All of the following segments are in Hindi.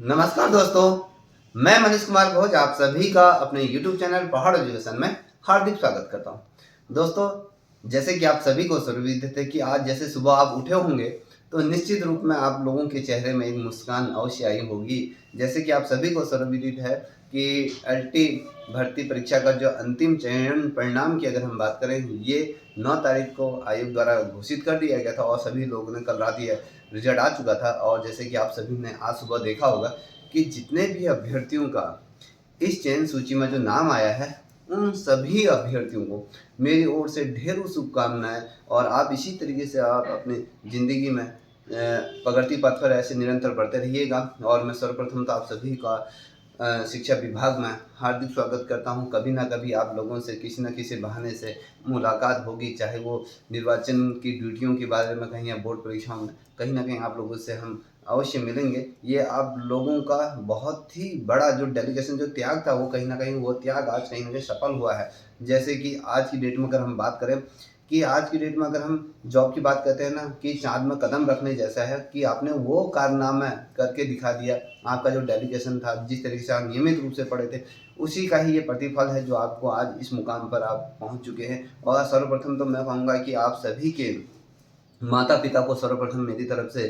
नमस्कार दोस्तों, मैं मनीष कुमार घोष आप सभी का अपने YouTube चैनल पहाड़ एजुकेशन में हार्दिक स्वागत करता हूं। दोस्तों, जैसे कि आप सभी को सुविदित है कि आज जैसे सुबह आप उठे होंगे तो निश्चित रूप में आप लोगों के चेहरे में एक मुस्कान अवश्य आई होगी। जैसे कि आप सभी को सुविदित है कि एलटी भर्ती परीक्षा का जो अंतिम चयन परिणाम की अगर हम बात करें, ये 9 तारीख को आयोग द्वारा घोषित कर दिया गया था और सभी लोगों ने कल रात ये रिजल्ट आ चुका था। और जैसे कि आप सभी ने आज सुबह देखा होगा कि जितने भी अभ्यर्थियों का इस चयन सूची में जो नाम आया है, उन सभी अभ्यर्थियों को मेरी ओर से ढेरों शुभकामनाएं। और आप इसी तरीके से आप अपनी ज़िंदगी में प्रगति पथ पर ऐसे निरंतर बढ़ते रहिएगा। और मैं सर्वप्रथम तो आप सभी का शिक्षा विभाग में हार्दिक स्वागत करता हूं। कभी ना कभी आप लोगों से किसी न किसी बहाने से मुलाकात होगी, चाहे वो निर्वाचन की ड्यूटियों के बारे में कहीं या बोर्ड परीक्षाओं में, कहीं ना कहीं आप लोगों से हम अवश्य मिलेंगे। ये आप लोगों का बहुत ही बड़ा जो डेलीगेशन जो त्याग था, वो कहीं ना कहीं वो त्याग आज कहीं ना कहीं सफल हुआ है। जैसे कि आज की डेट में अगर हम बात करें कि आज की डेट में अगर हम जॉब की बात करते हैं ना, कि चाँद में कदम रखने जैसा है कि आपने वो कारनामा करके दिखा दिया। आपका जो डेडिकेशन था, जिस तरीके से आप नियमित रूप से पढ़े थे, उसी का ही ये प्रतिफल है जो आपको आज इस मुकाम पर आप पहुँच चुके हैं। और सर्वप्रथम तो मैं कहूँगा कि आप सभी के माता-पिता को सर्वप्रथम मेरी तरफ से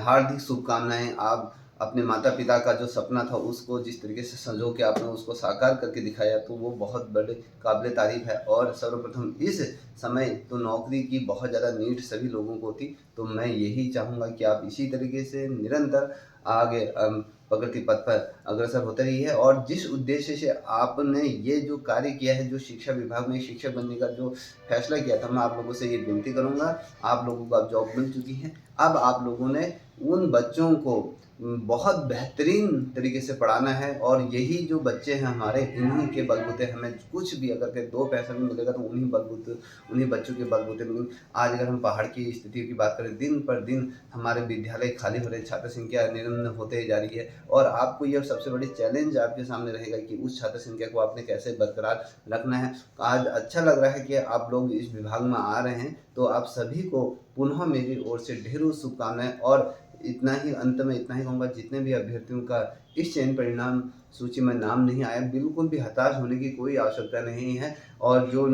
हार्दिक शुभकामनाएँ। आप अपने माता-पिता का जो सपना था उसको जिस तरीके से सँजो के आपने उसको साकार करके दिखाया, तो वो बहुत बड़े काबिल-ए-तारीफ़ है। और सर्वप्रथम इस समय तो नौकरी की बहुत ज़्यादा नीड सभी लोगों को थी, तो मैं यही चाहूँगा कि आप इसी तरीके से निरंतर आगे प्रगति पथ पर अग्रसर होते रहिए। और जिस उद्देश्य से आपने ये जो कार्य किया है, जो शिक्षा विभाग में शिक्षक बनने का जो फैसला किया था, मैं आप लोगों से ये विनती करूँगा। आप लोगों को अब जॉब मिल चुकी है, अब आप लोगों ने उन बच्चों को बहुत बेहतरीन तरीके से पढ़ाना है। और यही जो बच्चे हैं हमारे, इन्हीं के बलबूते हमें कुछ भी अगर के 2 पैसा भी मिलेगा तो उन्हीं बलबूते, उन्हीं बच्चों के बलबूते मिलेंगे। आज अगर हम पहाड़ की स्थिति की बात करें, दिन पर दिन हमारे विद्यालय खाली हो रहे, छात्र संख्या निरंतर होते ही जा रही है। और आपको ये सबसे बड़ी चैलेंज आपके सामने रहेगा कि उस छात्र संख्या को आपने कैसे बरकरार रखना है। आज अच्छा लग रहा है कि आप लोग इस विभाग में आ रहे हैं, तो आप सभी को पुनः मेरी ओर से ढेरों शुभकामनाएँ। और इतना ही अंत में इतना ही कहूँगा, जितने भी अभ्यर्थियों का इस चयन परिणाम सूची में नाम नहीं आया, बिल्कुल भी हताश होने की कोई आवश्यकता नहीं है। और जो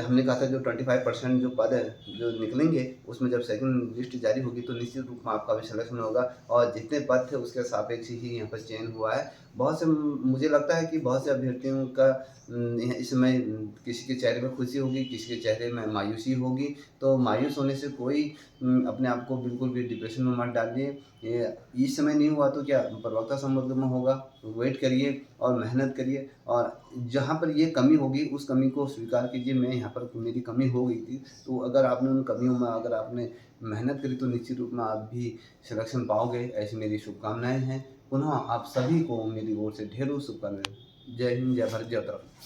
हमने कहा था जो 25% जो पद है जो निकलेंगे, उसमें जब सेकंड लिस्ट जारी होगी तो निश्चित रूप में आपका भी सिलेक्शन होगा। और जितने पद थे उसके सापेक्ष ही यहाँ पर चयन हुआ है। बहुत से मुझे लगता है कि बहुत से अभ्यर्थियों का इस समय किसी के चेहरे में खुशी होगी, किसी के चेहरे में मायूसी होगी। तो मायूस होने से कोई अपने आप को बिल्कुल भी डिप्रेशन में मत डालिए। ये इस समय नहीं हुआ तो क्या प्रवक्ता संवर्ग में होगा। वेट करिए और मेहनत करिए। और जहाँ पर ये कमी होगी उस कमी को स्वीकार कीजिए। मैं यहाँ पर मेरी कमी हो गई थी, तो अगर आपने उन कमियों में अगर आपने मेहनत करी तो निश्चित रूप में आप भी सिलेक्शन पाओगे, ऐसी मेरी शुभकामनाएँ हैं। पुनः आप सभी को मेरी ओर से ढेरों शुभकामनाएँ। जय हिंद, जय भारत, जय उत्तराखंड।